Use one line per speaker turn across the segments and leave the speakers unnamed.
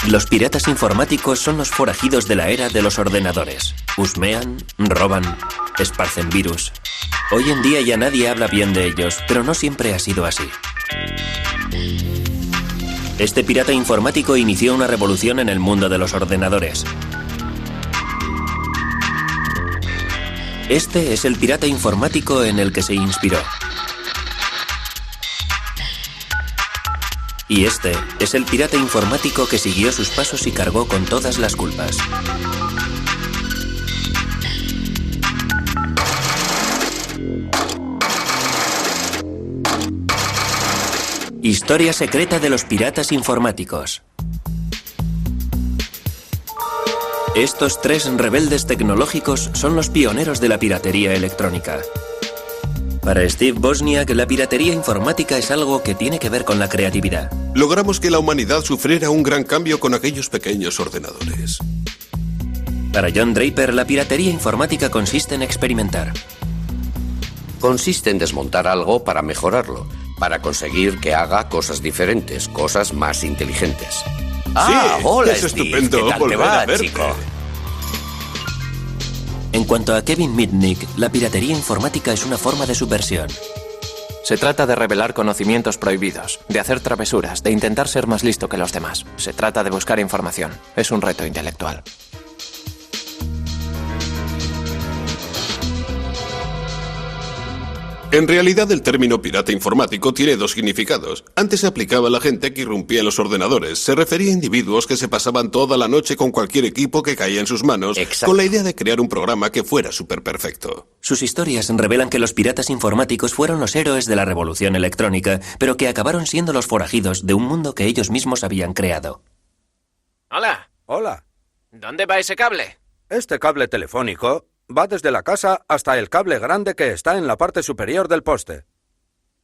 Los piratas informáticos son los forajidos de la era de los ordenadores. Husmean, roban, esparcen virus. Hoy en día ya nadie habla bien de ellos, pero no siempre ha sido así. Este pirata informático inició una revolución en el mundo de los ordenadores. Este es el pirata informático en el que se inspiró. Y este es el pirata informático que siguió sus pasos y cargó con todas las culpas. Historia secreta de los piratas informáticos. Estos tres rebeldes tecnológicos son los pioneros de la piratería electrónica. Para Steve Wozniak, la piratería informática es algo que tiene que ver con la creatividad.
Logramos que la humanidad sufriera un gran cambio con aquellos pequeños ordenadores.
Para John Draper, la piratería informática consiste en experimentar.
Consiste en desmontar algo para mejorarlo, para conseguir que haga cosas diferentes, cosas más inteligentes.
Ah, sí,
hola,
es
Steve.
estupendo
¿Qué tal
volver
te va,
a verte,
chico?
En cuanto a Kevin Mitnick, la piratería informática es una forma de subversión.
Se trata de revelar conocimientos prohibidos, de hacer travesuras, de intentar ser más listo que los demás. Se trata de buscar información. Es un reto intelectual.
En realidad, el término pirata informático tiene dos significados. Antes se aplicaba a la gente que irrumpía en los ordenadores. Se refería a individuos que se pasaban toda la noche con cualquier equipo que caía en sus manos,
Exacto,
con la idea de crear un programa que fuera súper perfecto.
Sus historias revelan que los piratas informáticos fueron los héroes de la revolución electrónica, pero que acabaron siendo los forajidos de un mundo que ellos mismos habían creado.
Hola.
Hola.
¿Dónde va ese cable?
Este cable telefónico va desde la casa hasta el cable grande que está en la parte superior del poste.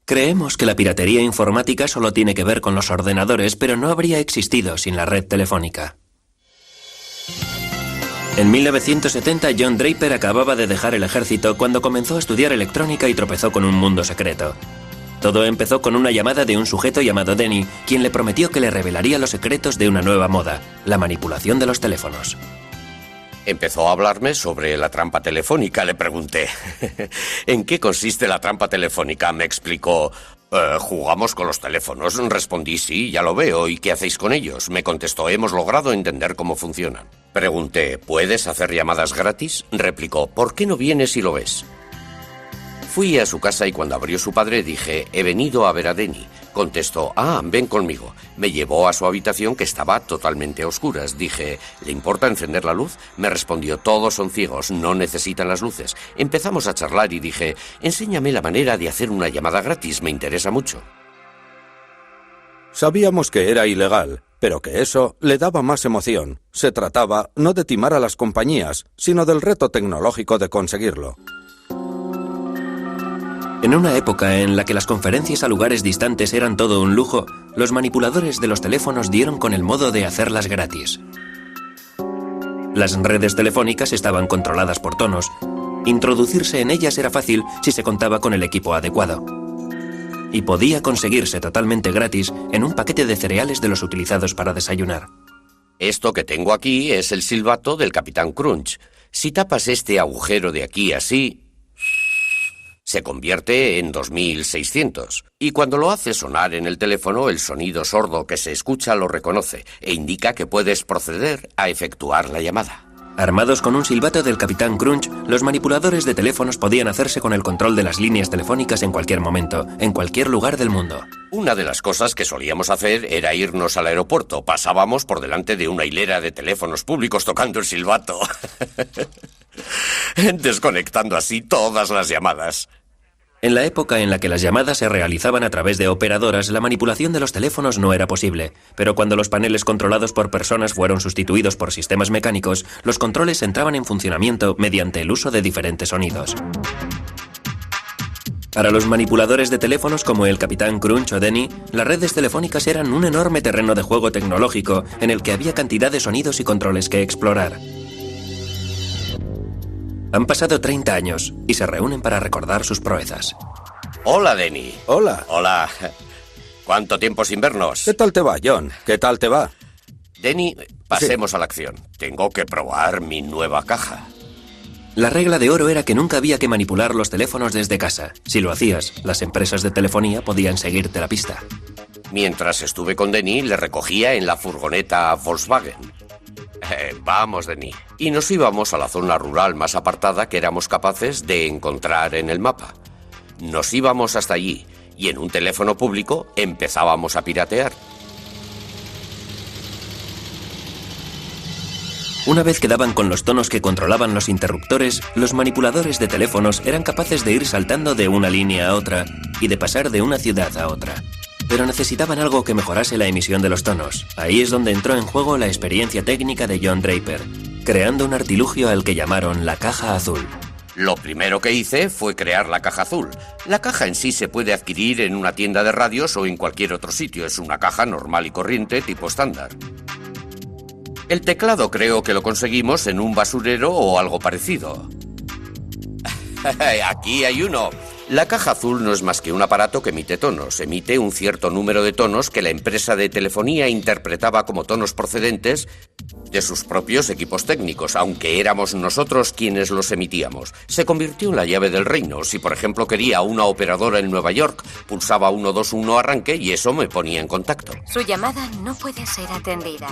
Creemos que la piratería informática solo tiene que ver con los ordenadores, pero no habría existido sin la red telefónica. En 1970, John Draper acababa de dejar el ejército cuando comenzó a estudiar electrónica y tropezó con un mundo secreto. Todo empezó con una llamada de un sujeto llamado Denny, quien le prometió que le revelaría los secretos de una nueva moda, la manipulación de los teléfonos.
Empezó a hablarme sobre la trampa telefónica, le pregunté. ¿En qué consiste la trampa telefónica? Me explicó. Jugamos con los teléfonos. Respondí, sí, ya lo veo. ¿Y qué hacéis con ellos? Me contestó, hemos logrado entender cómo funcionan. Pregunté, ¿puedes hacer llamadas gratis? Replicó, ¿por qué no vienes y lo ves? Fui a su casa y cuando abrió su padre dije, he venido a ver a Denny. Contestó, ven conmigo. Me llevó a su habitación que estaba totalmente a oscuras. Dije, ¿le importa encender la luz? Me respondió, todos son ciegos, no necesitan las luces. Empezamos a charlar y dije, enséñame la manera de hacer una llamada gratis, me interesa mucho.
Sabíamos que era ilegal, pero que eso le daba más emoción. Se trataba no de timar a las compañías, sino del reto tecnológico de conseguirlo.
En una época en la que las conferencias a lugares distantes eran todo un lujo, los manipuladores de los teléfonos dieron con el modo de hacerlas gratis. Las redes telefónicas estaban controladas por tonos. Introducirse en ellas era fácil si se contaba con el equipo adecuado. Y podía conseguirse totalmente gratis en un paquete de cereales de los utilizados para desayunar.
Esto que tengo aquí es el silbato del Capitán Crunch. Si tapas este agujero de aquí así, se convierte en 2600. Y cuando lo hace sonar en el teléfono, el sonido sordo que se escucha lo reconoce e indica que puedes proceder a efectuar la llamada.
Armados con un silbato del Capitán Crunch, los manipuladores de teléfonos podían hacerse con el control de las líneas telefónicas en cualquier momento, en cualquier lugar del mundo.
Una de las cosas que solíamos hacer era irnos al aeropuerto. Pasábamos por delante de una hilera de teléfonos públicos tocando el silbato. Desconectando así todas las llamadas.
En la época en la que las llamadas se realizaban a través de operadoras, la manipulación de los teléfonos no era posible, pero cuando los paneles controlados por personas fueron sustituidos por sistemas mecánicos, los controles entraban en funcionamiento mediante el uso de diferentes sonidos. Para los manipuladores de teléfonos como el Capitán Crunch o Denny, las redes telefónicas eran un enorme terreno de juego tecnológico en el que había cantidad de sonidos y controles que explorar. Han pasado 30 años y se reúnen para recordar sus proezas.
Hola, Denny.
Hola.
Hola. ¿Cuánto tiempo sin vernos?
¿Qué tal te va, John? ¿Qué tal te va?
Denny, pasemos a la acción. Tengo que probar mi nueva caja.
La regla de oro era que nunca había que manipular los teléfonos desde casa. Si lo hacías, las empresas de telefonía podían seguirte la pista.
Mientras estuve con Denny, le recogía en la furgoneta Volkswagen. Vamos, Denny. Y nos íbamos a la zona rural más apartada que éramos capaces de encontrar en el mapa. Nos íbamos hasta allí y en un teléfono público empezábamos a piratear.
Una vez que daban con los tonos que controlaban los interruptores, los manipuladores de teléfonos eran capaces de ir saltando de una línea a otra y de pasar de una ciudad a otra. Pero necesitaban algo que mejorase la emisión de los tonos. Ahí es donde entró en juego la experiencia técnica de John Draper, creando un artilugio al que llamaron la caja azul.
Lo primero que hice fue crear la caja azul. La caja en sí se puede adquirir en una tienda de radios o en cualquier otro sitio. Es una caja normal y corriente tipo estándar. El teclado creo que lo conseguimos en un basurero o algo parecido. Aquí hay uno. La caja azul no es más que un aparato que emite tonos. Emite un cierto número de tonos que la empresa de telefonía interpretaba como tonos procedentes de sus propios equipos técnicos, aunque éramos nosotros quienes los emitíamos. Se convirtió en la llave del reino. Si, por ejemplo, quería una operadora en Nueva York, pulsaba 121 arranque y eso me ponía en contacto.
Su llamada no puede ser atendida.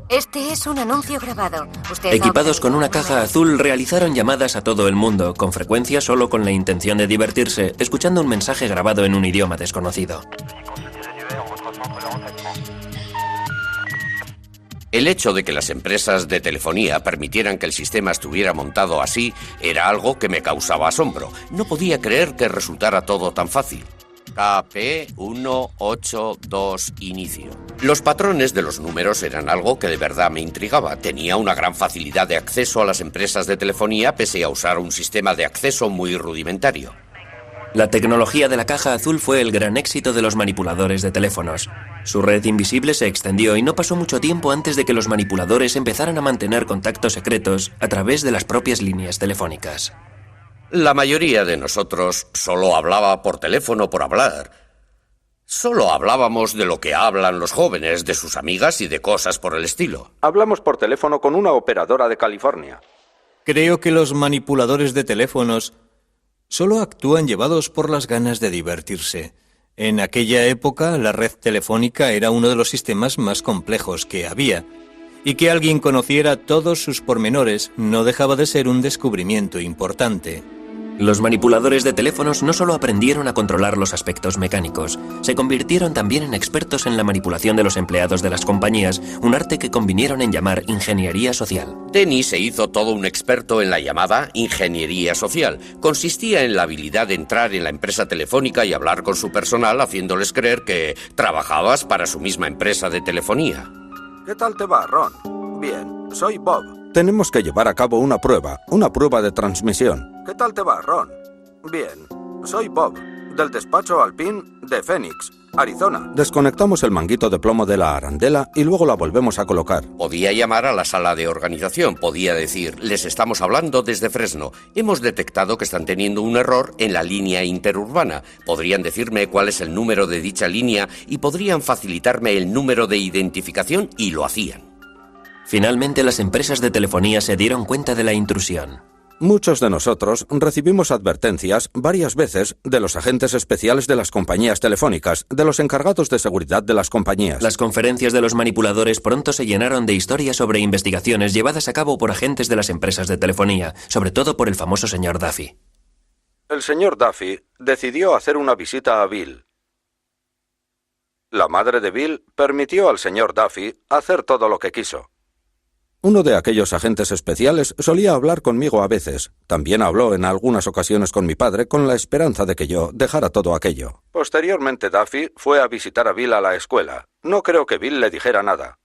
Este es un anuncio grabado.
Equipados con una caja azul, realizaron llamadas a todo el mundo, con frecuencia solo con la intención de divertirse, escuchando un mensaje grabado en un idioma desconocido.
El hecho de que las empresas de telefonía permitieran que el sistema estuviera montado así era algo que me causaba asombro. No podía creer que resultara todo tan fácil. KP182 inicio. Los patrones de los números eran algo que de verdad me intrigaba. Tenía una gran facilidad de acceso a las empresas de telefonía pese a usar un sistema de acceso muy rudimentario.
La tecnología de la caja azul fue el gran éxito de los manipuladores de teléfonos. Su red invisible se extendió y no pasó mucho tiempo antes de que los manipuladores empezaran a mantener contactos secretos a través de las propias líneas telefónicas.
La mayoría de nosotros solo hablaba por teléfono por hablar. Solo hablábamos de lo que hablan los jóvenes, de sus amigas y de cosas por el estilo.
Hablamos por teléfono con una operadora de California.
Creo que los manipuladores de teléfonos solo actúan llevados por las ganas de divertirse. En aquella época, la red telefónica era uno de los sistemas más complejos que había, y que alguien conociera todos sus pormenores no dejaba de ser un descubrimiento importante.
Los manipuladores de teléfonos no solo aprendieron a controlar los aspectos mecánicos, se convirtieron también en expertos en la manipulación de los empleados de las compañías, un arte que convinieron en llamar ingeniería social.
Denny se hizo todo un experto en la llamada ingeniería social. Consistía en la habilidad de entrar en la empresa telefónica y hablar con su personal haciéndoles creer que trabajabas para su misma empresa de telefonía.
¿Qué tal te va, Ron? Bien, soy Bob. Tenemos que llevar a cabo una prueba de transmisión. ¿Qué tal te va, Ron? Bien, soy Bob, del despacho Alpine de Phoenix, Arizona. Desconectamos el manguito de plomo de la arandela y luego la volvemos a colocar.
Podía llamar a la sala de organización, podía decir, les estamos hablando desde Fresno. Hemos detectado que están teniendo un error en la línea interurbana. Podrían decirme cuál es el número de dicha línea y podrían facilitarme el número de identificación y lo hacían.
Finalmente, las empresas de telefonía se dieron cuenta de la intrusión.
Muchos de nosotros recibimos advertencias varias veces de los agentes especiales de las compañías telefónicas, de los encargados de seguridad de las compañías.
Las conferencias de los manipuladores pronto se llenaron de historias sobre investigaciones llevadas a cabo por agentes de las empresas de telefonía, sobre todo por el famoso señor Duffy.
El señor Duffy decidió hacer una visita a Bill. La madre de Bill permitió al señor Duffy hacer todo lo que quiso. Uno de aquellos agentes especiales solía hablar conmigo a veces. También habló en algunas ocasiones con mi padre con la esperanza de que yo dejara todo aquello. Posteriormente, Duffy fue a visitar a Bill a la escuela. No creo que Bill le dijera nada.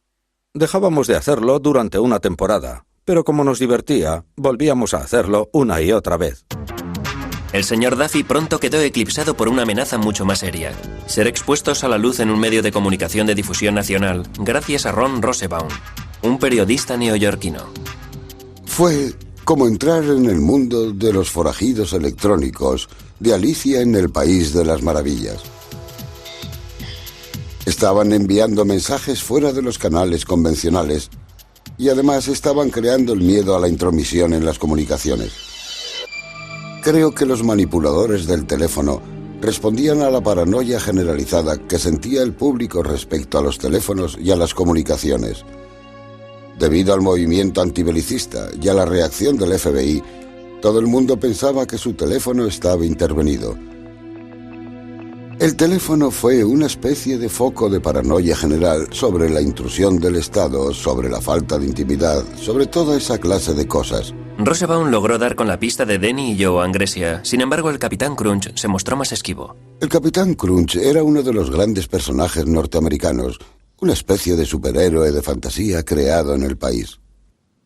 Dejábamos de hacerlo durante una temporada, pero como nos divertía, volvíamos a hacerlo una y otra vez.
El señor Duffy pronto quedó eclipsado por una amenaza mucho más seria: ser expuestos a la luz en un medio de comunicación de difusión nacional, gracias a Ron Rosenbaum, un periodista neoyorquino.
Fue como entrar en el mundo de los forajidos electrónicos de Alicia en el País de las Maravillas. Estaban enviando mensajes fuera de los canales convencionales y además estaban creando el miedo a la intromisión en las comunicaciones. Creo que los manipuladores del teléfono respondían a la paranoia generalizada que sentía el público respecto a los teléfonos y a las comunicaciones. Debido al movimiento antibelicista y a la reacción del FBI, todo el mundo pensaba que su teléfono estaba intervenido. El teléfono fue una especie de foco de paranoia general sobre la intrusión del Estado, sobre la falta de intimidad, sobre toda esa clase de cosas.
Rosenbaum logró dar con la pista de Denny y Joe Angresia. Sin embargo, el Capitán Crunch se mostró más esquivo.
El Capitán Crunch era uno de los grandes personajes norteamericanos, una especie de superhéroe de fantasía creado en el país.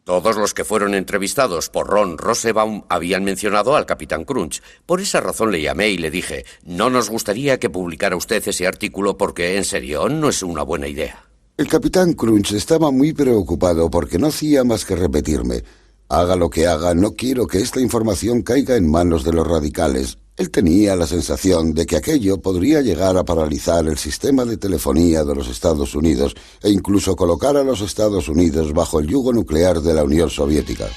Todos los que fueron entrevistados por Ron Rosenbaum habían mencionado al Capitán Crunch. Por esa razón le llamé y le dije, no nos gustaría que publicara usted ese artículo porque, en serio, no es una buena idea.
El Capitán Crunch estaba muy preocupado porque no hacía más que repetirme, haga lo que haga, no quiero que esta información caiga en manos de los radicales. Él tenía la sensación de que aquello podría llegar a paralizar el sistema de telefonía de los Estados Unidos e incluso colocar a los Estados Unidos bajo el yugo nuclear de la Unión Soviética.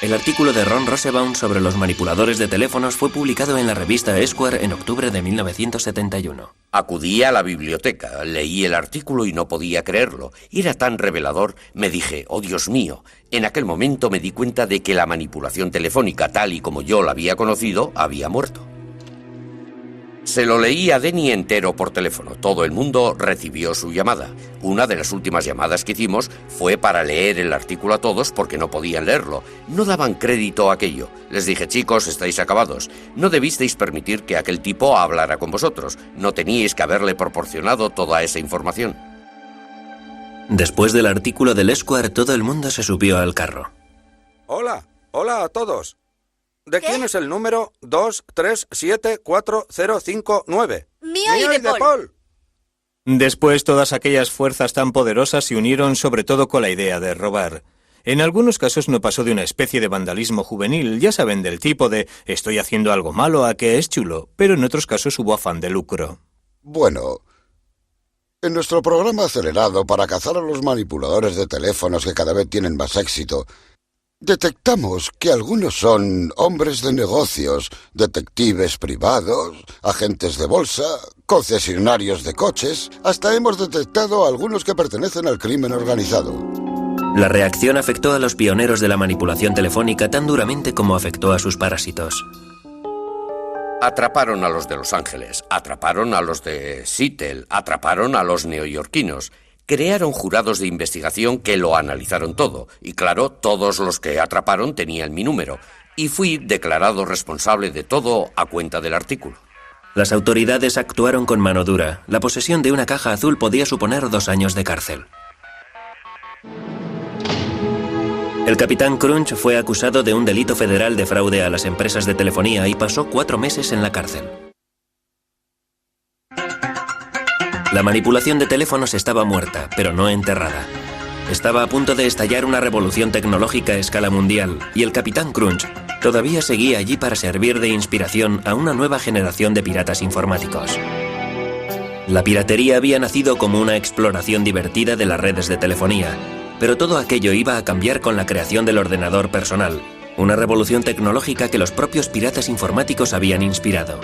El artículo de Ron Rosenbaum sobre los manipuladores de teléfonos fue publicado en la revista Esquire en octubre de 1971.
Acudí a la biblioteca, leí el artículo y no podía creerlo. Era tan revelador, me dije, oh Dios mío. En aquel momento me di cuenta de que la manipulación telefónica, tal y como yo la había conocido, había muerto. Se lo leí a Denny entero por teléfono. Todo el mundo recibió su llamada. Una de las últimas llamadas que hicimos fue para leer el artículo a todos porque no podían leerlo. No daban crédito a aquello. Les dije, chicos, estáis acabados. No debisteis permitir que aquel tipo hablara con vosotros. No teníais que haberle proporcionado toda esa información.
Después del artículo del Esquire, todo el mundo se subió al carro.
Hola a todos. ¿De quién es el número 2374059?
Mío y de Paul.
Después, todas aquellas fuerzas tan poderosas se unieron sobre todo con la idea de robar. En algunos casos no pasó de una especie de vandalismo juvenil, ya saben, del tipo de estoy haciendo algo malo a que es chulo, pero en otros casos hubo afán de lucro.
Bueno, en nuestro programa acelerado para cazar a los manipuladores de teléfonos que cada vez tienen más éxito, detectamos que algunos son hombres de negocios, detectives privados, agentes de bolsa, concesionarios de coches. Hasta hemos detectado a algunos que pertenecen al crimen organizado.
La reacción afectó a los pioneros de la manipulación telefónica tan duramente como afectó a sus parásitos.
Atraparon a los de Los Ángeles, atraparon a los de Seattle, atraparon a los neoyorquinos. Crearon jurados de investigación que lo analizaron todo. Y claro, todos los que atraparon tenían mi número. Y fui declarado responsable de todo a cuenta del artículo.
Las autoridades actuaron con mano dura. La posesión de una caja azul podía suponer 2 años de cárcel. El Capitán Crunch fue acusado de un delito federal de fraude a las empresas de telefonía y pasó 4 meses en la cárcel. La manipulación de teléfonos estaba muerta, pero no enterrada. Estaba a punto de estallar una revolución tecnológica a escala mundial, y el Capitán Crunch todavía seguía allí para servir de inspiración a una nueva generación de piratas informáticos. La piratería había nacido como una exploración divertida de las redes de telefonía, pero todo aquello iba a cambiar con la creación del ordenador personal, una revolución tecnológica que los propios piratas informáticos habían inspirado.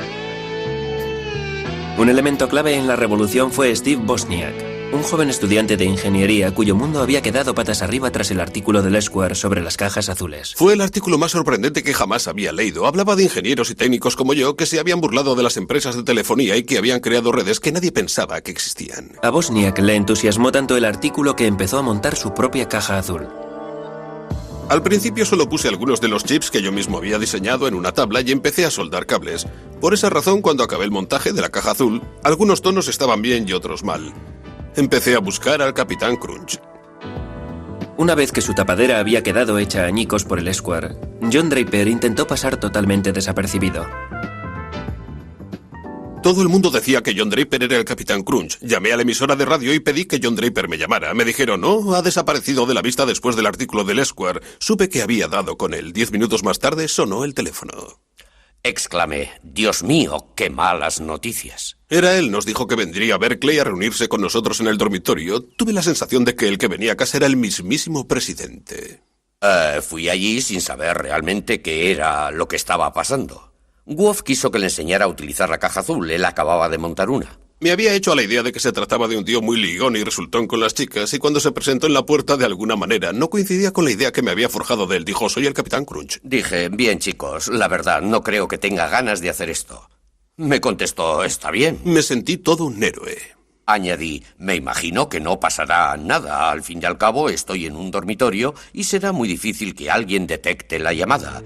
Un elemento clave en la revolución fue Steve Wozniak, un joven estudiante de ingeniería cuyo mundo había quedado patas arriba tras el artículo del Esquire sobre las cajas azules.
Fue el artículo más sorprendente que jamás había leído. Hablaba de ingenieros y técnicos como yo que se habían burlado de las empresas de telefonía y que habían creado redes que nadie pensaba que existían.
A Wozniak le entusiasmó tanto el artículo que empezó a montar su propia caja azul.
Al principio solo puse algunos de los chips que yo mismo había diseñado en una tabla y empecé a soldar cables. Por esa razón, cuando acabé el montaje de la caja azul, algunos tonos estaban bien y otros mal. Empecé a buscar al Capitán Crunch.
Una vez que su tapadera había quedado hecha añicos por el Esquire, John Draper intentó pasar totalmente desapercibido.
Todo el mundo decía que John Draper era el Capitán Crunch. Llamé a la emisora de radio y pedí que John Draper me llamara. Me dijeron, no, ha desaparecido de la vista después del artículo del Esquire. Supe que había dado con él. 10 minutos más tarde sonó el teléfono.
Exclamé, Dios mío, qué malas noticias.
Era él, nos dijo que vendría a Berkeley a reunirse con nosotros en el dormitorio. Tuve la sensación de que el que venía a casa era el mismísimo presidente.
Fui allí sin saber realmente qué era lo que estaba pasando. Wolf quiso que le enseñara a utilizar la caja azul. Él acababa de montar una.
Me había hecho a la idea de que se trataba de un tío muy ligón y resultón con las chicas, y cuando se presentó en la puerta de alguna manera no coincidía con la idea que me había forjado de él. Dijo, soy el Capitán Crunch.
Dije, bien chicos, la verdad, no creo que tenga ganas de hacer esto. Me contestó, está bien.
Me sentí todo un héroe.
Añadí, me imagino que no pasará nada. Al fin y al cabo, estoy en un dormitorio y será muy difícil que alguien detecte la llamada.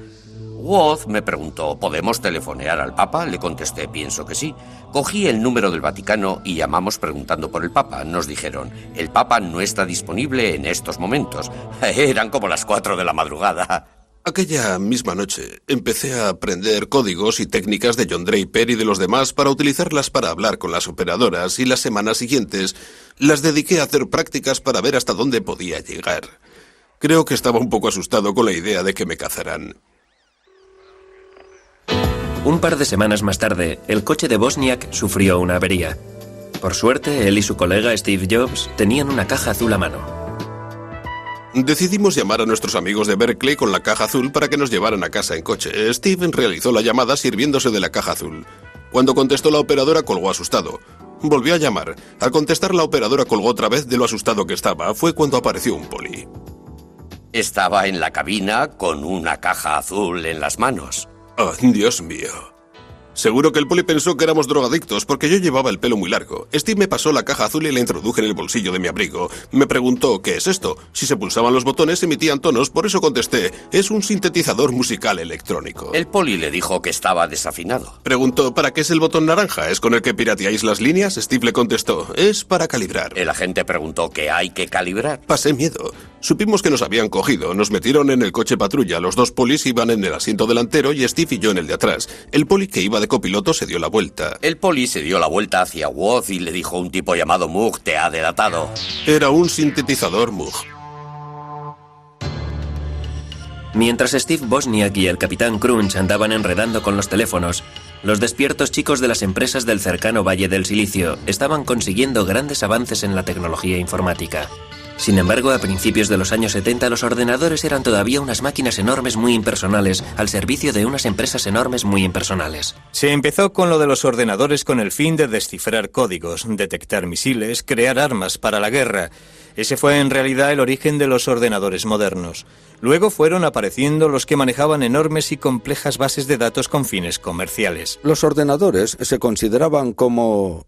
Woz me preguntó, ¿podemos telefonear al Papa? Le contesté, pienso que sí. Cogí el número del Vaticano y llamamos preguntando por el Papa. Nos dijeron, el Papa no está disponible en estos momentos. Eran como las 4 de la madrugada.
Aquella misma noche empecé a aprender códigos y técnicas de John Draper y de los demás para utilizarlas para hablar con las operadoras, y las semanas siguientes las dediqué a hacer prácticas para ver hasta dónde podía llegar. Creo que estaba un poco asustado con la idea de que me cazaran.
Un par de semanas más tarde, el coche de Wozniak sufrió una avería. Por suerte, él y su colega Steve Jobs tenían una caja azul a mano.
Decidimos llamar a nuestros amigos de Berkeley con la caja azul para que nos llevaran a casa en coche. Steve realizó la llamada sirviéndose de la caja azul. Cuando contestó la operadora, colgó asustado. Volvió a llamar. Al contestar, la operadora colgó otra vez de lo asustado que estaba. Fue cuando apareció un poli.
Estaba en la cabina con una caja azul en las manos.
¡Oh, Dios mío! Seguro que el poli pensó que éramos drogadictos porque yo llevaba el pelo muy largo. Steve me pasó la caja azul y la introduje en el bolsillo de mi abrigo. Me preguntó, ¿qué es esto? Si se pulsaban los botones emitían tonos, por eso contesté, es un sintetizador musical electrónico.
El poli le dijo que estaba desafinado.
Preguntó, ¿para qué es el botón naranja? ¿Es con el que pirateáis las líneas? Steve le contestó, es para calibrar.
El agente preguntó, ¿qué hay que calibrar?
Pasé miedo. Supimos que nos habían cogido, nos metieron en el coche patrulla. Los dos polis iban en el asiento delantero y Steve y yo en el de atrás. El poli que iba de copiloto se dio la vuelta.
El poli se dio la vuelta hacia Woz y le dijo, un tipo llamado Moog te ha delatado.
Era un sintetizador Moog.
Mientras Steve Wozniak y el Capitán Crunch andaban enredando con los teléfonos, los despiertos chicos de las empresas del cercano Valle del Silicio estaban consiguiendo grandes avances en la tecnología informática. Sin embargo, a principios de los años 70 los ordenadores eran todavía unas máquinas enormes muy impersonales al servicio de unas empresas enormes muy impersonales.
Se empezó con lo de los ordenadores con el fin de descifrar códigos, detectar misiles, crear armas para la guerra. Ese fue en realidad el origen de los ordenadores modernos. Luego fueron apareciendo los que manejaban enormes y complejas bases de datos con fines comerciales.
Los ordenadores se consideraban como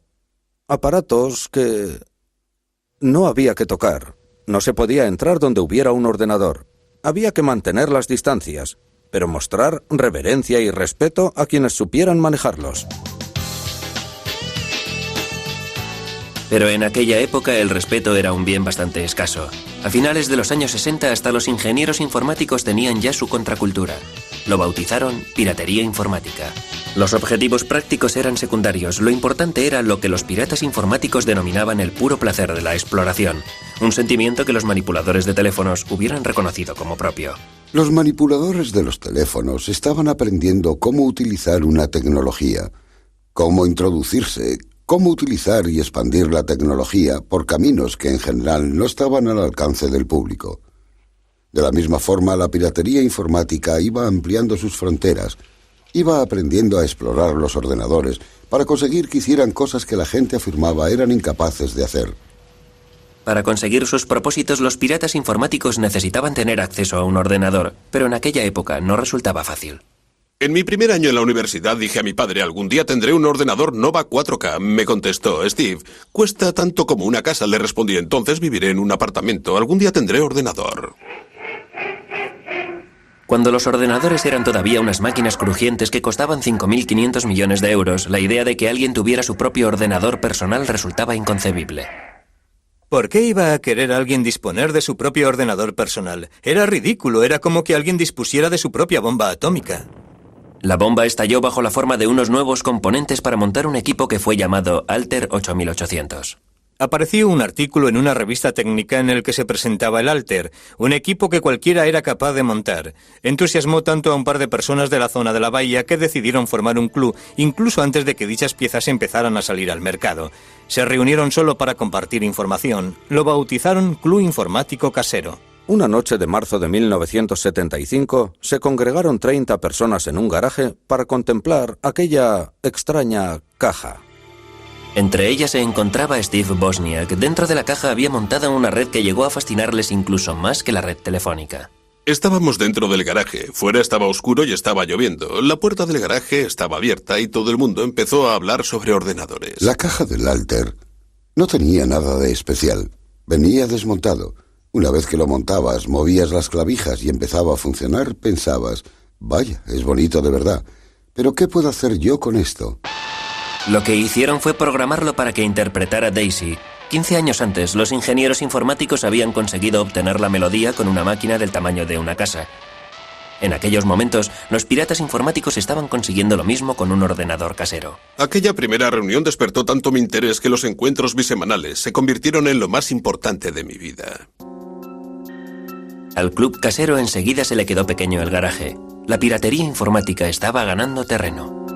aparatos que no había que tocar. No se podía entrar donde hubiera un ordenador. Había que mantener las distancias, pero mostrar reverencia y respeto a quienes supieran manejarlos.
Pero en aquella época el respeto era un bien bastante escaso. A finales de los años 60 hasta los ingenieros informáticos tenían ya su contracultura. Lo bautizaron piratería informática. Los objetivos prácticos eran secundarios. Lo importante era lo que los piratas informáticos denominaban el puro placer de la exploración. Un sentimiento que los manipuladores de teléfonos hubieran reconocido como propio.
Los manipuladores de los teléfonos estaban aprendiendo cómo utilizar una tecnología, cómo introducirse, cómo utilizar y expandir la tecnología por caminos que en general no estaban al alcance del público. De la misma forma, la piratería informática iba ampliando sus fronteras, iba aprendiendo a explorar los ordenadores para conseguir que hicieran cosas que la gente afirmaba eran incapaces de hacer.
Para conseguir sus propósitos, los piratas informáticos necesitaban tener acceso a un ordenador, pero en aquella época no resultaba fácil.
En mi primer año en la universidad dije a mi padre, algún día tendré un ordenador Nova 4K. Me contestó, Steve, cuesta tanto como una casa. Le respondí, entonces viviré en un apartamento. Algún día tendré ordenador.
Cuando los ordenadores eran todavía unas máquinas crujientes que costaban 5.500 millones de euros, la idea de que alguien tuviera su propio ordenador personal resultaba inconcebible.
¿Por qué iba a querer alguien disponer de su propio ordenador personal? Era ridículo, era como que alguien dispusiera de su propia bomba atómica.
La bomba estalló bajo la forma de unos nuevos componentes para montar un equipo que fue llamado Altair 8800.
apareció un artículo en una revista técnica en el que se presentaba el Alter, un equipo que cualquiera era capaz de montar. Entusiasmó tanto a un par de personas de la zona de la bahía que decidieron formar un club, incluso antes de que dichas piezas empezaran a salir al mercado. Se reunieron solo para compartir información. Lo bautizaron Club Informático Casero.
Una noche de marzo de 1975 se congregaron 30 personas en un garaje para contemplar aquella extraña caja.
Entre ellas se encontraba Steve Wozniak. Dentro de la caja había montada una red que llegó a fascinarles incluso más que la red telefónica.
Estábamos dentro del garaje. Fuera estaba oscuro y estaba lloviendo. La puerta del garaje estaba abierta y todo el mundo empezó a hablar sobre ordenadores.
La caja del Alter no tenía nada de especial. Venía desmontado. Una vez que lo montabas, movías las clavijas y empezaba a funcionar, pensabas, vaya, es bonito de verdad. Pero ¿qué puedo hacer yo con esto?
Lo que hicieron fue programarlo para que interpretara Daisy. 15 años antes, los ingenieros informáticos habían conseguido obtener la melodía con una máquina del tamaño de una casa. En aquellos momentos, los piratas informáticos estaban consiguiendo lo mismo con un ordenador casero.
Aquella primera reunión despertó tanto mi interés que los encuentros bisemanales se convirtieron en lo más importante de mi vida.
Al club casero enseguida se le quedó pequeño el garaje. La piratería informática estaba ganando terreno.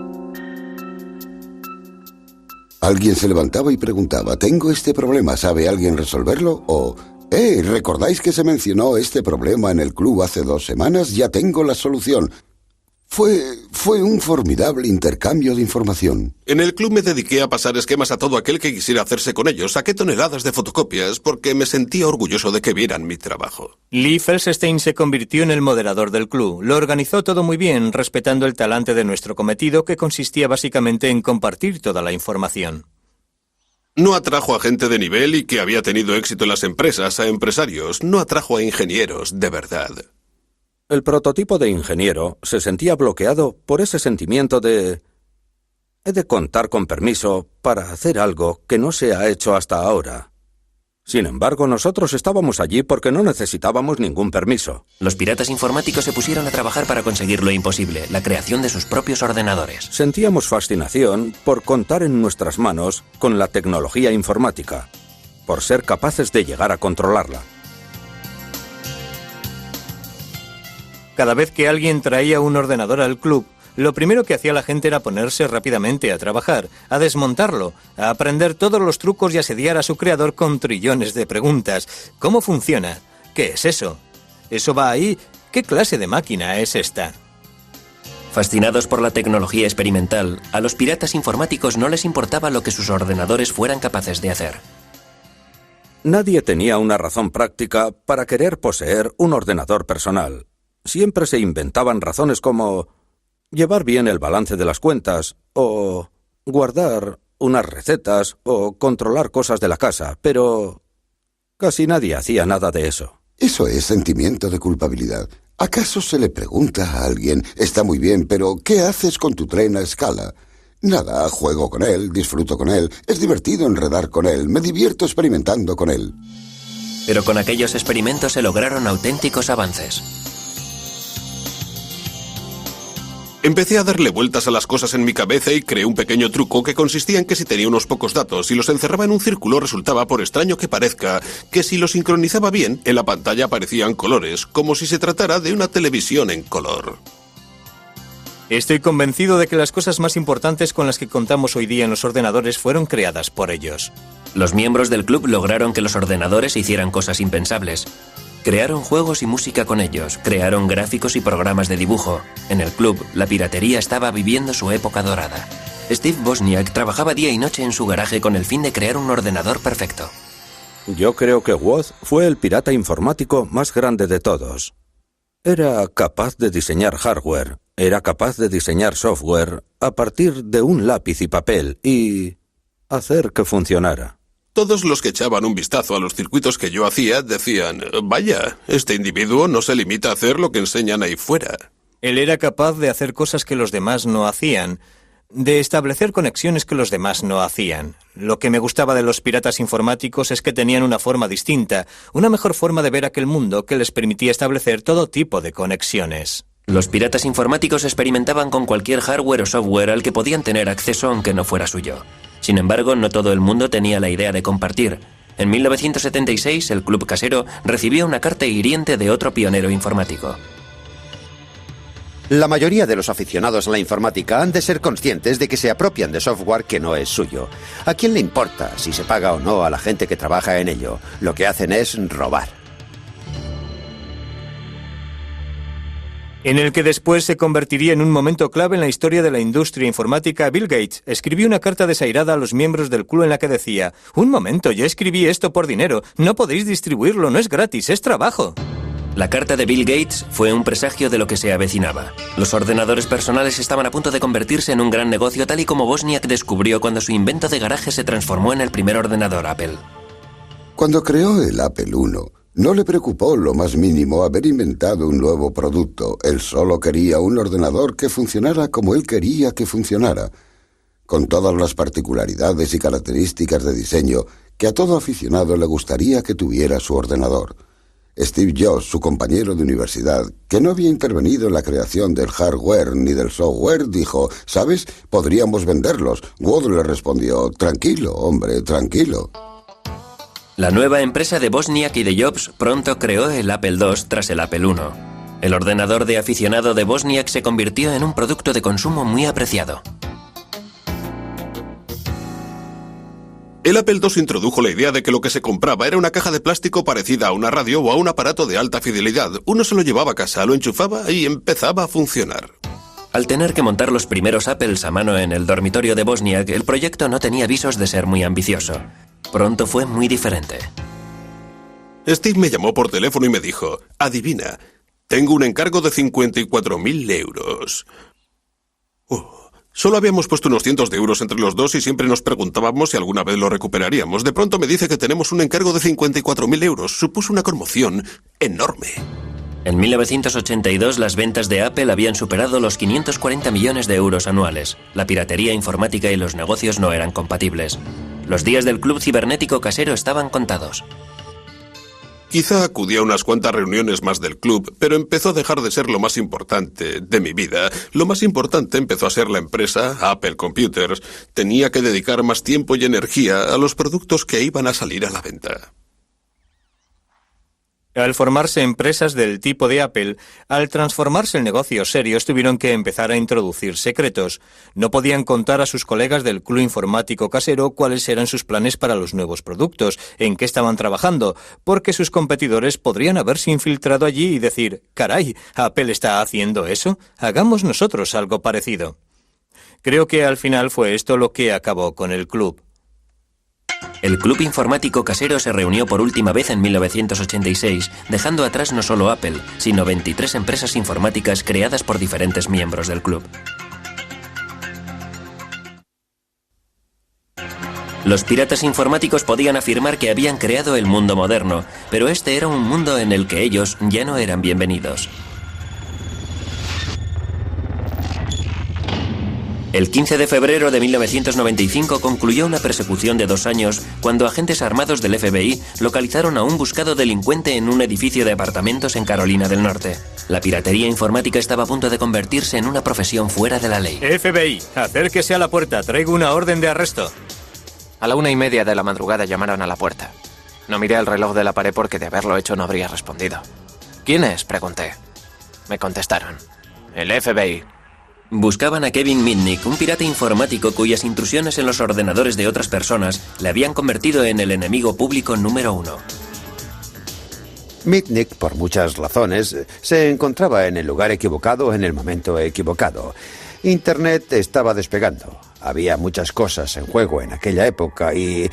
Alguien se levantaba y preguntaba, ¿tengo este problema? ¿Sabe alguien resolverlo? O, ¿recordáis que se mencionó este problema en el club hace 2 semanas? Ya tengo la solución. Fue un formidable intercambio de información.
En el club me dediqué a pasar esquemas a todo aquel que quisiera hacerse con ellos. Saqué toneladas de fotocopias porque me sentía orgulloso de que vieran mi trabajo.
Lee Felsenstein se convirtió en el moderador del club. Lo organizó todo muy bien, respetando el talante de nuestro cometido, que consistía básicamente en compartir toda la información.
No atrajo a gente de nivel y que había tenido éxito en las empresas, a empresarios. No atrajo a ingenieros, de verdad.
El prototipo de ingeniero se sentía bloqueado por ese sentimiento de... he de contar con permiso para hacer algo que no se ha hecho hasta ahora. Sin embargo, nosotros estábamos allí porque no necesitábamos ningún permiso.
Los piratas informáticos se pusieron a trabajar para conseguir lo imposible, la creación de sus propios ordenadores.
Sentíamos fascinación por contar en nuestras manos con la tecnología informática, por ser capaces de llegar a controlarla.
Cada vez que alguien traía un ordenador al club, lo primero que hacía la gente era ponerse rápidamente a trabajar, a desmontarlo, a aprender todos los trucos y asediar a su creador con trillones de preguntas. ¿Cómo funciona? ¿Qué es eso? ¿Eso va ahí? ¿Qué clase de máquina es esta?
Fascinados por la tecnología experimental, a los piratas informáticos no les importaba lo que sus ordenadores fueran capaces de hacer.
Nadie tenía una razón práctica para querer poseer un ordenador personal. Siempre se inventaban razones como llevar bien el balance de las cuentas, o guardar unas recetas, o controlar cosas de la casa, pero casi nadie hacía nada de eso.
Eso es sentimiento de culpabilidad. ¿Acaso se le pregunta a alguien, está muy bien, pero ¿qué haces con tu tren a escala? Nada, juego con él, disfruto con él, es divertido enredar con él, me divierto experimentando con él.
Pero con aquellos experimentos se lograron auténticos avances.
Empecé a darle vueltas a las cosas en mi cabeza y creé un pequeño truco que consistía en que si tenía unos pocos datos y los encerraba en un círculo, resultaba, por extraño que parezca, que si los sincronizaba bien, en la pantalla aparecían colores, como si se tratara de una televisión en color.
Estoy convencido de que las cosas más importantes con las que contamos hoy día en los ordenadores fueron creadas por ellos.
Los miembros del club lograron que los ordenadores hicieran cosas impensables. Crearon juegos y música con ellos, crearon gráficos y programas de dibujo. En el club, la piratería estaba viviendo su época dorada. Steve Wozniak trabajaba día y noche en su garaje con el fin de crear un ordenador perfecto.
Yo creo que Woz fue el pirata informático más grande de todos. Era capaz de diseñar hardware, era capaz de diseñar software a partir de un lápiz y papel y hacer que funcionara.
Todos los que echaban un vistazo a los circuitos que yo hacía decían, vaya, este individuo no se limita a hacer lo que enseñan ahí fuera.
Él era capaz de hacer cosas que los demás no hacían, de establecer conexiones que los demás no hacían. Lo que me gustaba de los piratas informáticos es que tenían una forma distinta, una mejor forma de ver aquel mundo que les permitía establecer todo tipo de conexiones.
Los piratas informáticos experimentaban con cualquier hardware o software al que podían tener acceso aunque no fuera suyo. Sin embargo, no todo el mundo tenía la idea de compartir. En 1976, el Club Casero recibió una carta hiriente de otro pionero informático.
La mayoría de los aficionados a la informática han de ser conscientes de que se apropian de software que no es suyo. ¿A quién le importa si se paga o no a la gente que trabaja en ello? Lo que hacen es robar.
En el que después se convertiría en un momento clave en la historia de la industria informática, Bill Gates escribió una carta desairada a los miembros del club en la que decía: «Un momento, yo escribí esto por dinero, no podéis distribuirlo, no es gratis, es trabajo».
La carta de Bill Gates fue un presagio de lo que se avecinaba. Los ordenadores personales estaban a punto de convertirse en un gran negocio, tal y como Wozniak descubrió cuando su invento de garaje se transformó en el primer ordenador Apple.
Cuando creó el Apple I, no le preocupó lo más mínimo haber inventado un nuevo producto. Él solo quería un ordenador que funcionara como él quería que funcionara, con todas las particularidades y características de diseño que a todo aficionado le gustaría que tuviera su ordenador. Steve Jobs, su compañero de universidad, que no había intervenido en la creación del hardware ni del software, dijo: «¿Sabes? Podríamos venderlos». Wood le respondió: «Tranquilo, hombre, tranquilo».
La nueva empresa de Wozniak y de Jobs pronto creó el Apple II tras el Apple I. El ordenador de aficionado de Wozniak se convirtió en un producto de consumo muy apreciado.
El Apple II introdujo la idea de que lo que se compraba era una caja de plástico parecida a una radio o a un aparato de alta fidelidad. Uno se lo llevaba a casa, lo enchufaba y empezaba a funcionar.
Al tener que montar los primeros Apples a mano en el dormitorio de Wozniak, el proyecto no tenía visos de ser muy ambicioso. Pronto fue muy diferente.
Steve me llamó por teléfono y me dijo: «Adivina, tengo un encargo de 54.000 euros». Solo habíamos puesto unos cientos de euros entre los dos y siempre nos preguntábamos si alguna vez lo recuperaríamos. De pronto me dice que tenemos un encargo de 54.000 euros. Supuso una conmoción enorme.
En 1982 las ventas de Apple habían superado los 540 millones de euros anuales. La piratería informática y los negocios no eran compatibles. Los días del club cibernético casero estaban contados.
Quizá acudí a unas cuantas reuniones más del club, pero empezó a dejar de ser lo más importante de mi vida. Lo más importante empezó a ser la empresa, Apple Computers. Tenía que dedicar más tiempo y energía a los productos que iban a salir a la venta.
Al formarse empresas del tipo de Apple, al transformarse en negocios serios, tuvieron que empezar a introducir secretos. No podían contar a sus colegas del club informático casero cuáles eran sus planes para los nuevos productos, en qué estaban trabajando, porque sus competidores podrían haberse infiltrado allí y decir: «Caray, ¿Apple está haciendo eso? Hagamos nosotros algo parecido». Creo que al final fue esto lo que acabó con el club.
El Club Informático Casero se reunió por última vez en 1986, dejando atrás no solo Apple, sino 23 empresas informáticas creadas por diferentes miembros del club. Los piratas informáticos podían afirmar que habían creado el mundo moderno, pero este era un mundo en el que ellos ya no eran bienvenidos. El 15 de febrero de 1995 concluyó una persecución de 2 años cuando agentes armados del FBI localizaron a un buscado delincuente en un edificio de apartamentos en Carolina del Norte. La piratería informática estaba a punto de convertirse en una profesión fuera de la ley.
FBI, acérquese a la puerta, traigo una orden de arresto.
A la 1:30 de la madrugada llamaron a la puerta. No miré el reloj de la pared porque de haberlo hecho no habría respondido. ¿Quién es?, pregunté. Me contestaron: el FBI.
Buscaban a Kevin Mitnick, un pirata informático cuyas intrusiones en los ordenadores de otras personas le habían convertido en el enemigo público número 1.
Mitnick, por muchas razones, se encontraba en el lugar equivocado en el momento equivocado. Internet estaba despegando. Había muchas cosas en juego en aquella época y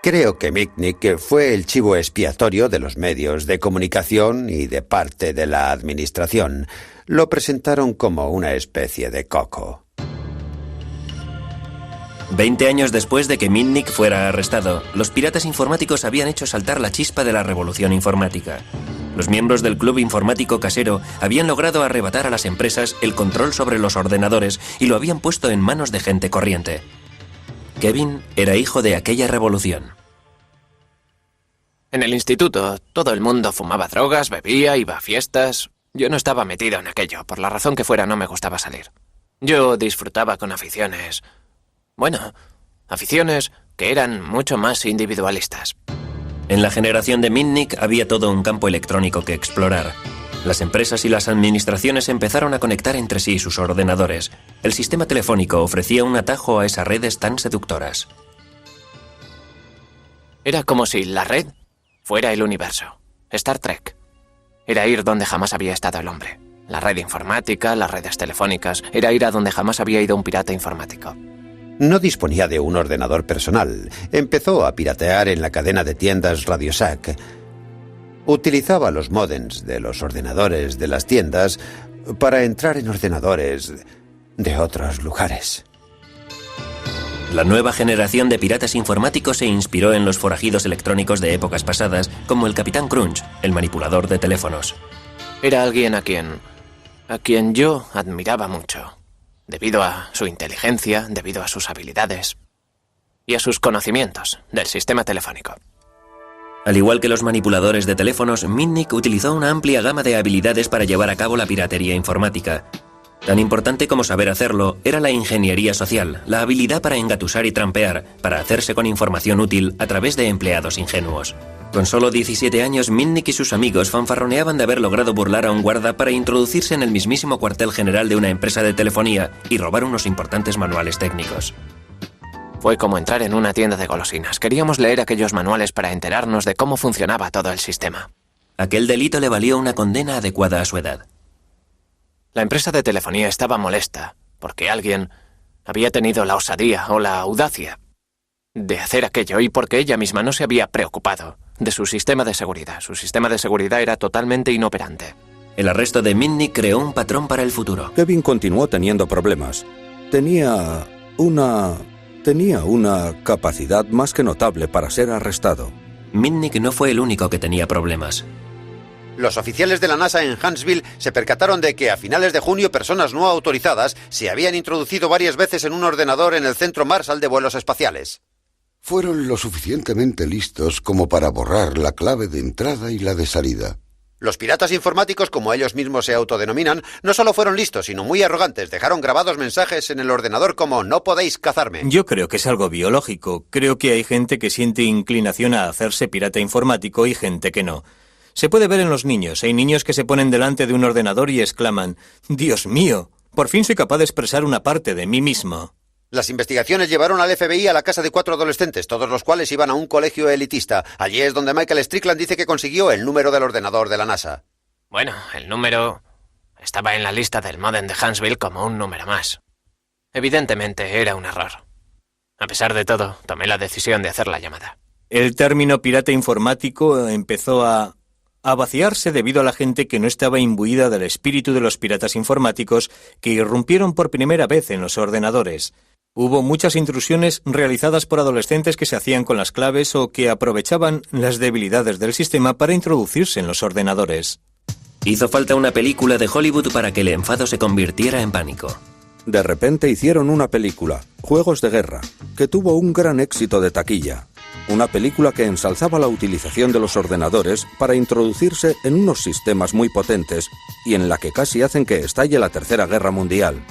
creo que Mitnick fue el chivo expiatorio de los medios de comunicación y de parte de la administración. Lo presentaron como una especie de coco.
20 años después de que Mitnick fuera arrestado, los piratas informáticos habían hecho saltar la chispa de la revolución informática. Los miembros del Club Informático Casero habían logrado arrebatar a las empresas el control sobre los ordenadores y lo habían puesto en manos de gente corriente. Kevin era hijo de aquella revolución.
En el instituto, todo el mundo fumaba drogas, bebía, iba a fiestas. Yo no estaba metido en aquello. Por la razón que fuera, no me gustaba salir. Yo disfrutaba con aficiones. Bueno, Aficiones que eran mucho más individualistas.
En la generación de Mitnick había todo un campo electrónico que explorar. Las empresas y las administraciones empezaron a conectar entre sí sus ordenadores. El sistema telefónico ofrecía un atajo a esas redes tan seductoras.
Era como si la red fuera el universo. Star Trek. Era ir donde jamás había estado el hombre. La red informática, las redes telefónicas, era ir a donde jamás había ido un pirata informático.
No disponía de un ordenador personal. Empezó a piratear en la cadena de tiendas RadioShack. Utilizaba los módems de los ordenadores de las tiendas para entrar en ordenadores de otros lugares.
La nueva generación de piratas informáticos se inspiró en los forajidos electrónicos de épocas pasadas, como el Capitán Crunch, el manipulador de teléfonos.
Era alguien a quien yo admiraba mucho, debido a su inteligencia, debido a sus habilidades y a sus conocimientos del sistema telefónico.
Al igual que los manipuladores de teléfonos, Mitnick utilizó una amplia gama de habilidades para llevar a cabo la piratería informática. Tan importante como saber hacerlo era la ingeniería social, la habilidad para engatusar y trampear, para hacerse con información útil a través de empleados ingenuos. Con solo 17 años, Mitnick y sus amigos fanfarroneaban de haber logrado burlar a un guarda para introducirse en el mismísimo cuartel general de una empresa de telefonía y robar unos importantes manuales técnicos.
Fue como entrar en una tienda de golosinas. Queríamos leer aquellos manuales para enterarnos de cómo funcionaba todo el sistema.
Aquel delito le valió una condena adecuada a su edad.
La empresa de telefonía estaba molesta porque alguien había tenido la osadía o la audacia de hacer aquello y porque ella misma no se había preocupado de su sistema de seguridad. Su sistema de seguridad era totalmente inoperante.
El arresto de Mitnick creó un patrón para el futuro.
Kevin continuó teniendo problemas. Tenía una capacidad más que notable para ser arrestado.
Mitnick no fue el único que tenía problemas.
Los oficiales de la NASA en Huntsville se percataron de que a finales de junio personas no autorizadas se habían introducido varias veces en un ordenador en el Centro Marshall de Vuelos Espaciales.
Fueron lo suficientemente listos como para borrar la clave de entrada y la de salida.
Los piratas informáticos, como ellos mismos se autodenominan, no solo fueron listos, sino muy arrogantes. Dejaron grabados mensajes en el ordenador como «No podéis cazarme».
Yo creo que es algo biológico. Creo que hay gente que siente inclinación a hacerse pirata informático y gente que no. Se puede ver en los niños. Hay niños que se ponen delante de un ordenador y exclaman «Dios mío, por fin soy capaz de expresar una parte de mí mismo».
Las investigaciones llevaron al FBI a la casa de 4 adolescentes, todos los cuales iban a un colegio elitista. Allí es donde Michael Strickland dice que consiguió el número del ordenador de la NASA.
Bueno, el número estaba en la lista del módem de Huntsville como un número más. Evidentemente era un error. A pesar de todo, tomé la decisión de hacer la llamada.
El término pirata informático empezó a vaciarse debido a la gente que no estaba imbuida del espíritu de los piratas informáticos que irrumpieron por primera vez en los ordenadores. Hubo muchas intrusiones realizadas por adolescentes que se hacían con las claves o que aprovechaban las debilidades del sistema para introducirse en los ordenadores.
Hizo falta una película de Hollywood para que el enfado se convirtiera en pánico.
De repente hicieron una película, Juegos de Guerra, que tuvo un gran éxito de taquilla. Una película que ensalzaba la utilización de los ordenadores para introducirse en unos sistemas muy potentes y en la que casi hacen que estalle la Tercera Guerra Mundial.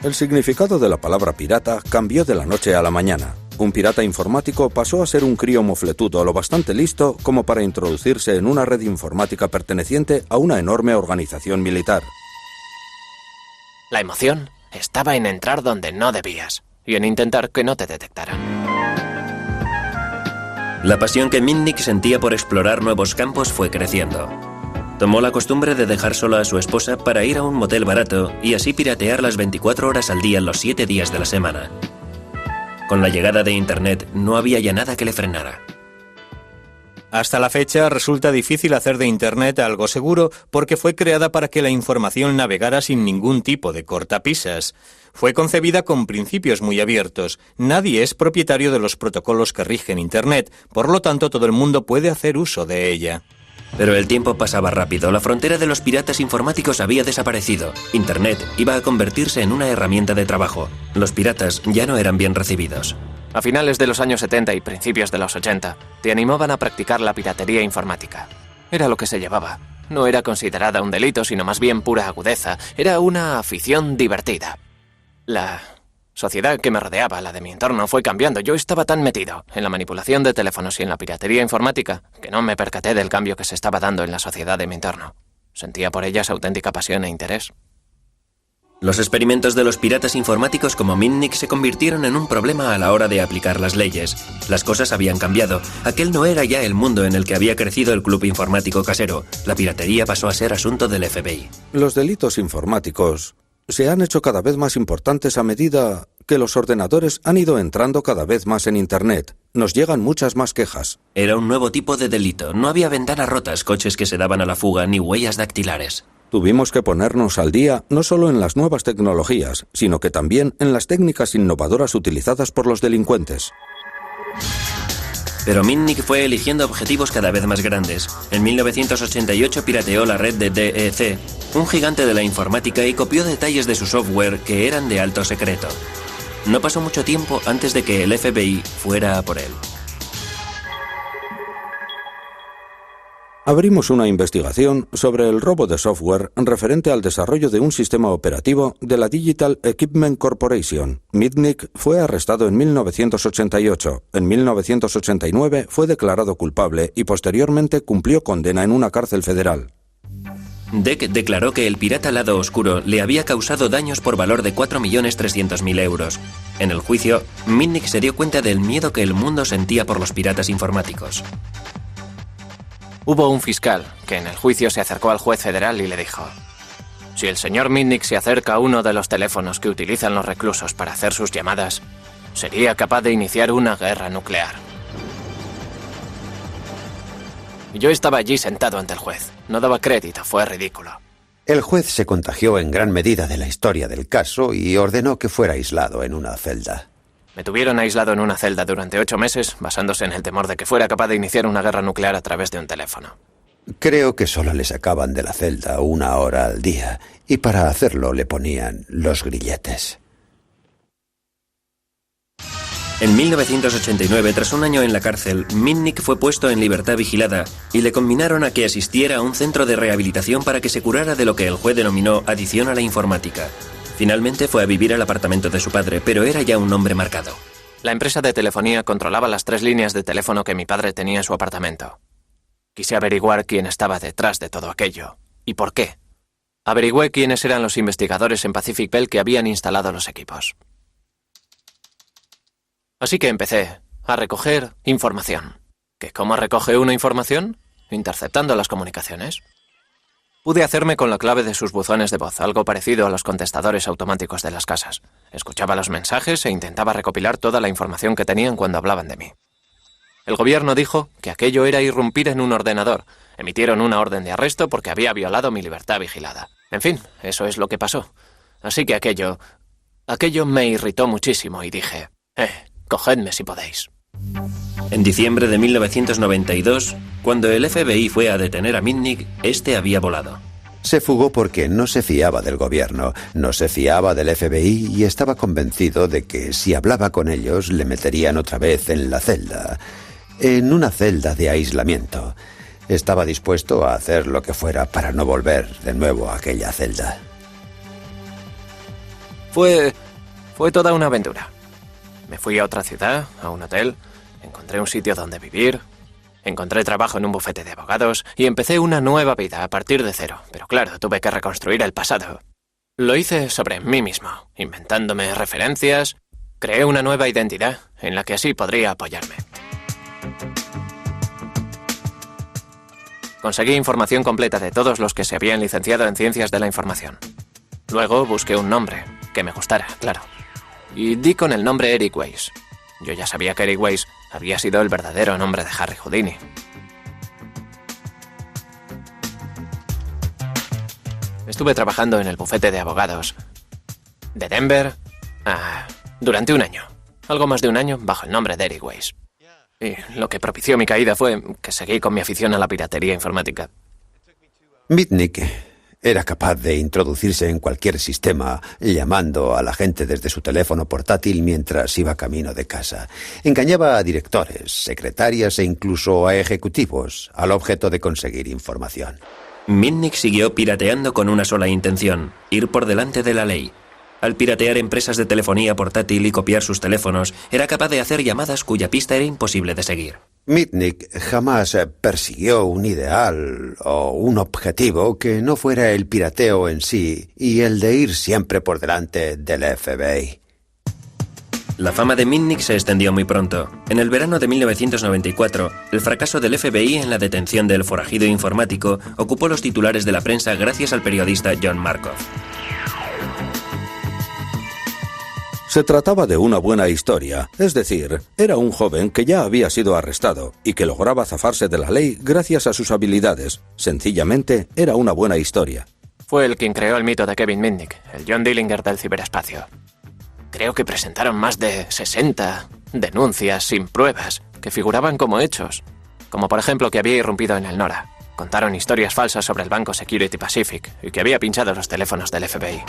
El significado de la palabra pirata cambió de la noche a la mañana. Un pirata informático pasó a ser un crío mofletudo lo bastante listo como para introducirse en una red informática perteneciente a una enorme organización militar.
La emoción estaba en entrar donde no debías y en intentar que no te detectaran.
La pasión que Mitnick sentía por explorar nuevos campos fue creciendo. Tomó la costumbre de dejar sola a su esposa para ir a un motel barato y así piratear las 24 horas al día los 7 días de la semana. Con la llegada de Internet no había ya nada que le frenara.
Hasta la fecha resulta difícil hacer de Internet algo seguro porque fue creada para que la información navegara sin ningún tipo de cortapisas. Fue concebida con principios muy abiertos. Nadie es propietario de los protocolos que rigen Internet, por lo tanto todo el mundo puede hacer uso de ella.
Pero el tiempo pasaba rápido, la frontera de los piratas informáticos había desaparecido. Internet iba a convertirse en una herramienta de trabajo. Los piratas ya no eran bien recibidos.
A finales de los años 70 y principios de los 80, te animaban a practicar la piratería informática. Era lo que se llevaba. No era considerada un delito, sino más bien pura agudeza. Era una afición divertida. La sociedad que me rodeaba, la de mi entorno, fue cambiando. Yo estaba tan metido en la manipulación de teléfonos y en la piratería informática que no me percaté del cambio que se estaba dando en la sociedad de mi entorno. Sentía por ellas auténtica pasión e interés.
Los experimentos de los piratas informáticos como Mitnick se convirtieron en un problema a la hora de aplicar las leyes. Las cosas habían cambiado. Aquel no era ya el mundo en el que había crecido el club informático casero. La piratería pasó a ser asunto del FBI.
Los delitos informáticos se han hecho cada vez más importantes a medida que los ordenadores han ido entrando cada vez más en Internet. Nos llegan muchas más quejas.
Era un nuevo tipo de delito. No había ventanas rotas, coches que se daban a la fuga, ni huellas dactilares.
Tuvimos que ponernos al día no solo en las nuevas tecnologías, sino que también en las técnicas innovadoras utilizadas por los delincuentes.
Pero Mitnick fue eligiendo objetivos cada vez más grandes. En 1988 pirateó la red de DEC, un gigante de la informática, y copió detalles de su software que eran de alto secreto. No pasó mucho tiempo antes de que el FBI fuera a por él.
Abrimos una investigación sobre el robo de software referente al desarrollo de un sistema operativo de la Digital Equipment Corporation. Mitnick fue arrestado en 1988. En 1989 fue declarado culpable y posteriormente cumplió condena en una cárcel federal.
DEC declaró que el pirata lado oscuro le había causado daños por valor de 4.300.000 euros. En el juicio, Mitnick se dio cuenta del miedo que el mundo sentía por los piratas informáticos.
Hubo un fiscal que en el juicio se acercó al juez federal y le dijo: si el señor Mitnick se acerca a uno de los teléfonos que utilizan los reclusos para hacer sus llamadas, sería capaz de iniciar una guerra nuclear. Yo estaba allí sentado ante el juez. No daba crédito, fue ridículo.
El juez se contagió en gran medida de la historia del caso y ordenó que fuera aislado en una celda.
Me tuvieron aislado en una celda durante 8 meses, basándose en el temor de que fuera capaz de iniciar una guerra nuclear a través de un teléfono.
Creo que solo le sacaban de la celda 1 hora al día, y para hacerlo le ponían los grilletes.
En 1989, tras un año en la cárcel, Mitnick fue puesto en libertad vigilada y le conminaron a que asistiera a un centro de rehabilitación para que se curara de lo que el juez denominó adicción a la informática. Finalmente fue a vivir al apartamento de su padre, pero era ya un hombre marcado.
La empresa de telefonía controlaba las 3 líneas de teléfono que mi padre tenía en su apartamento. Quise averiguar quién estaba detrás de todo aquello y por qué. Averigüé quiénes eran los investigadores en Pacific Bell que habían instalado los equipos. Así que empecé a recoger información. ¿Que cómo recoge uno información? Interceptando las comunicaciones. Pude hacerme con la clave de sus buzones de voz, algo parecido a los contestadores automáticos de las casas. Escuchaba los mensajes e intentaba recopilar toda la información que tenían cuando hablaban de mí. El gobierno dijo que aquello era irrumpir en un ordenador. Emitieron una orden de arresto porque había violado mi libertad vigilada. En fin, eso es lo que pasó. Así que aquello me irritó muchísimo y dije: cogedme si podéis.
En diciembre de 1992, cuando el FBI fue a detener a Mitnick, este había volado.
Se fugó porque no se fiaba del gobierno, no se fiaba del FBI y estaba convencido de que si hablaba con ellos le meterían otra vez en la celda, en una celda de aislamiento. Estaba dispuesto a hacer lo que fuera para no volver de nuevo a aquella celda.
Fue toda una aventura. Me fui a otra ciudad, a un hotel, encontré un sitio donde vivir, encontré trabajo en un bufete de abogados y empecé una nueva vida a partir de cero. Pero claro, tuve que reconstruir el pasado. Lo hice sobre mí mismo, inventándome referencias. Creé una nueva identidad en la que así podría apoyarme. Conseguí información completa de todos los que se habían licenciado en Ciencias de la Información. Luego busqué un nombre que me gustara, claro. Y di con el nombre Eric Weiss. Yo ya sabía que Eric Weiss había sido el verdadero nombre de Harry Houdini. Estuve trabajando en el bufete de abogados de Denver durante un año. Algo más de un año bajo el nombre de Eric Weiss. Y lo que propició mi caída fue que seguí con mi afición a la piratería informática.
Mitnick era capaz de introducirse en cualquier sistema llamando a la gente desde su teléfono portátil mientras iba camino de casa. Engañaba a directores, secretarias e incluso a ejecutivos al objeto de conseguir información.
Mitnick siguió pirateando con una sola intención: ir por delante de la ley. Al piratear empresas de telefonía portátil y copiar sus teléfonos, era capaz de hacer llamadas cuya pista era imposible de seguir.
Mitnick jamás persiguió un ideal o un objetivo que no fuera el pirateo en sí y el de ir siempre por delante del FBI.
La fama de Mitnick se extendió muy pronto. En el verano de 1994, el fracaso del FBI en la detención del forajido informático ocupó los titulares de la prensa gracias al periodista John Markoff.
Se trataba de una buena historia, es decir, era un joven que ya había sido arrestado y que lograba zafarse de la ley gracias a sus habilidades. Sencillamente, era una buena historia.
Fue el quien creó el mito de Kevin Mitnick, el John Dillinger del ciberespacio. Creo que presentaron más de 60 denuncias sin pruebas que figuraban como hechos, como por ejemplo que había irrumpido en el NORA. Contaron historias falsas sobre el banco Security Pacific y que había pinchado los teléfonos del FBI.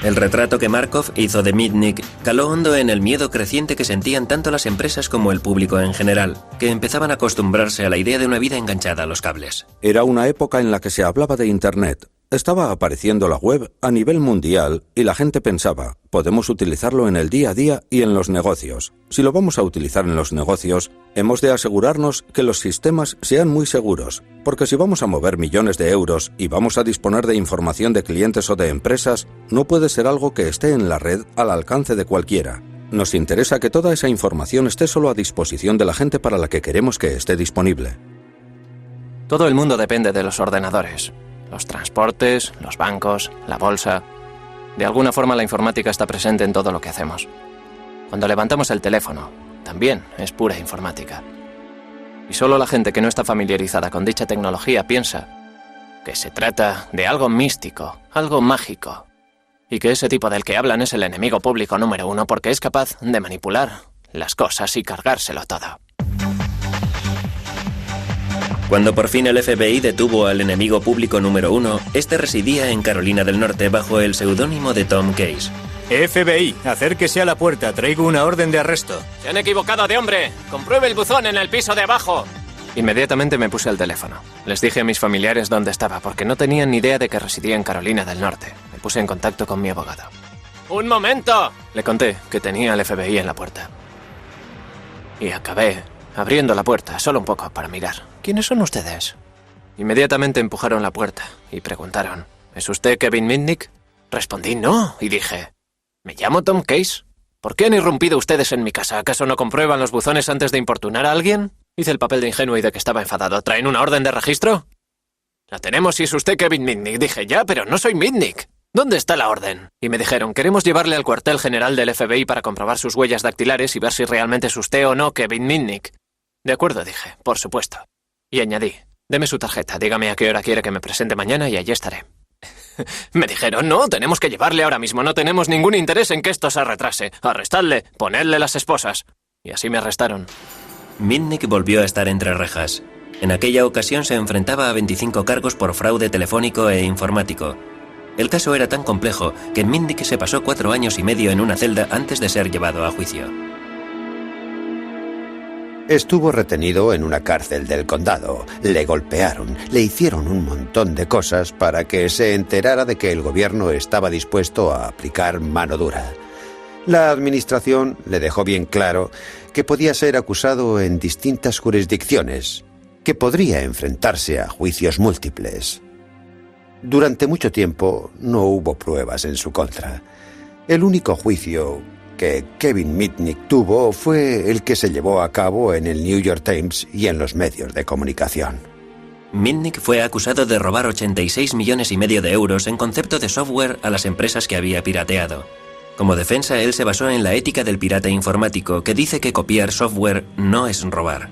El retrato que Markoff hizo de Mitnick caló hondo en el miedo creciente que sentían tanto las empresas como el público en general, que empezaban a acostumbrarse a la idea de una vida enganchada a los cables.
Era una época en la que se hablaba de Internet. Estaba apareciendo la web a nivel mundial y la gente pensaba, podemos utilizarlo en el día a día y en los negocios. Si lo vamos a utilizar en los negocios, hemos de asegurarnos que los sistemas sean muy seguros, porque si vamos a mover millones de euros y vamos a disponer de información de clientes o de empresas, no puede ser algo que esté en la red al alcance de cualquiera. Nos interesa que toda esa información esté solo a disposición de la gente para la que queremos que esté disponible.
Todo el mundo depende de los ordenadores. Los transportes, los bancos, la bolsa. De alguna forma la informática está presente en todo lo que hacemos. Cuando levantamos el teléfono, también es pura informática. Y solo la gente que no está familiarizada con dicha tecnología piensa que se trata de algo místico, algo mágico, y que ese tipo del que hablan es el enemigo público número 1 porque es capaz de manipular las cosas y cargárselo todo.
Cuando por fin el FBI detuvo al enemigo público número 1, este residía en Carolina del Norte bajo el seudónimo de Tom Case.
FBI, acérquese a la puerta, traigo una orden de arresto.
Se han equivocado de hombre. Compruebe el buzón en el piso de abajo.
Inmediatamente me puse al teléfono. Les dije a mis familiares dónde estaba, porque no tenían ni idea de que residía en Carolina del Norte. Me puse en contacto con mi abogado.
¡Un momento!
Le conté que tenía al FBI en la puerta. Y acabé abriendo la puerta, solo un poco, para mirar. ¿Quiénes son ustedes? Inmediatamente empujaron la puerta y preguntaron, ¿es usted Kevin Mitnick? Respondí no, y dije, me llamo Tom Case. ¿Por qué han irrumpido ustedes en mi casa? ¿Acaso no comprueban los buzones antes de importunar a alguien? Hice el papel de ingenuo y de que estaba enfadado. ¿Traen una orden de registro? La tenemos si es usted Kevin Mitnick. Dije, ya, pero no soy Mitnick. ¿Dónde está la orden? Y me dijeron, queremos llevarle al cuartel general del FBI para comprobar sus huellas dactilares y ver si realmente es usted o no Kevin Mitnick. De acuerdo, dije, por supuesto. Y añadí, deme su tarjeta, dígame a qué hora quiere que me presente mañana y allí estaré. Me dijeron, no, tenemos que llevarle ahora mismo, no tenemos ningún interés en que esto se retrase. Arrestadle, ponedle las esposas. Y así me arrestaron.
Mitnick volvió a estar entre rejas. En aquella ocasión se enfrentaba a 25 cargos por fraude telefónico e informático. El caso era tan complejo que Mitnick se pasó 4 años y medio en una celda antes de ser llevado a juicio.
Estuvo retenido en una cárcel del condado. Le golpearon, le hicieron un montón de cosas para que se enterara de que el gobierno estaba dispuesto a aplicar mano dura. La administración le dejó bien claro que podía ser acusado en distintas jurisdicciones, que podría enfrentarse a juicios múltiples. Durante mucho tiempo no hubo pruebas en su contra. El único juicio que Kevin Mitnick tuvo fue el que se llevó a cabo en el New York Times y en los medios de comunicación.
Mitnick fue acusado de robar 86,5 millones de euros en concepto de software a las empresas que había pirateado. Como defensa, él se basó en la ética del pirata informático, que dice que copiar software no es robar.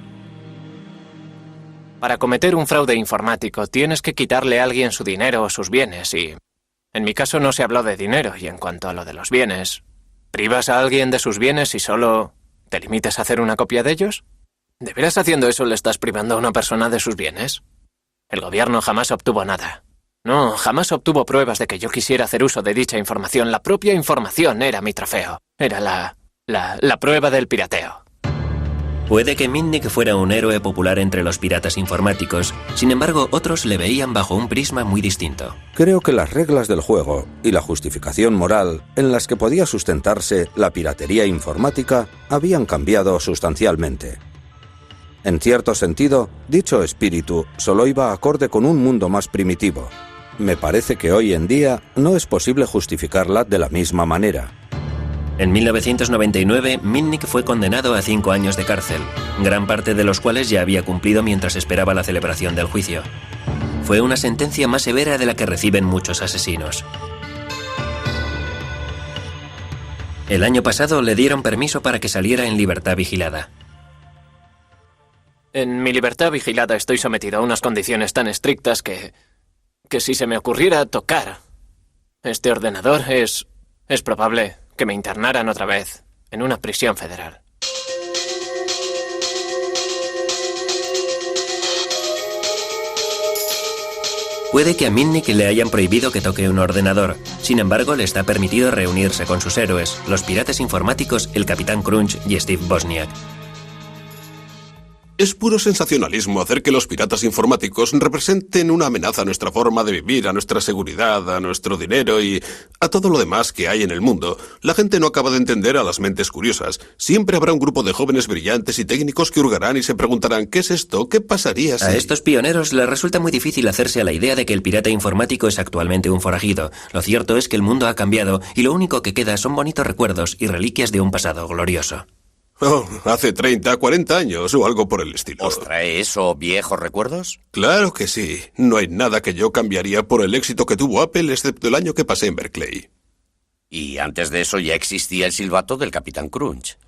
Para cometer un fraude informático tienes que quitarle a alguien su dinero o sus bienes y... En mi caso no se habló de dinero y en cuanto a lo de los bienes... ¿Privas a alguien de sus bienes y solo te limitas a hacer una copia de ellos? ¿De veras haciendo eso le estás privando a una persona de sus bienes? El gobierno jamás obtuvo nada. No, jamás obtuvo pruebas de que yo quisiera hacer uso de dicha información. La propia información era mi trofeo. Era la prueba del pirateo.
Puede que Mitnick fuera un héroe popular entre los piratas informáticos, sin embargo, otros le veían bajo un prisma muy distinto.
Creo que las reglas del juego y la justificación moral en las que podía sustentarse la piratería informática habían cambiado sustancialmente. En cierto sentido, dicho espíritu solo iba acorde con un mundo más primitivo. Me parece que hoy en día no es posible justificarla de la misma manera.
En 1999, Mitnick fue condenado a 5 años de cárcel, gran parte de los cuales ya había cumplido mientras esperaba la celebración del juicio. Fue una sentencia más severa de la que reciben muchos asesinos. El año pasado le dieron permiso para que saliera en libertad vigilada.
En mi libertad vigilada estoy sometido a unas condiciones tan estrictas que si se me ocurriera tocar este ordenador es probable que me internaran otra vez en una prisión federal.
Puede que a Mitnick le hayan prohibido que toque un ordenador. Sin embargo, le está permitido reunirse con sus héroes, los piratas informáticos, el Capitán Crunch y Steve Wozniak.
Es puro sensacionalismo hacer que los piratas informáticos representen una amenaza a nuestra forma de vivir, a nuestra seguridad, a nuestro dinero y a todo lo demás que hay en el mundo. La gente no acaba de entender a las mentes curiosas. Siempre habrá un grupo de jóvenes brillantes y técnicos que hurgarán y se preguntarán ¿qué es esto? ¿Qué pasaría si...?
A estos pioneros les resulta muy difícil hacerse a la idea de que el pirata informático es actualmente un forajido. Lo cierto es que el mundo ha cambiado y lo único que queda son bonitos recuerdos y reliquias de un pasado glorioso.
Oh, hace 30, 40 años o algo por el estilo.
¿Os trae eso viejos recuerdos?
Claro que sí. No hay nada que yo cambiaría por el éxito que tuvo Apple, excepto el año que pasé en Berkeley.
Y antes de eso ya existía el silbato del Capitán Crunch.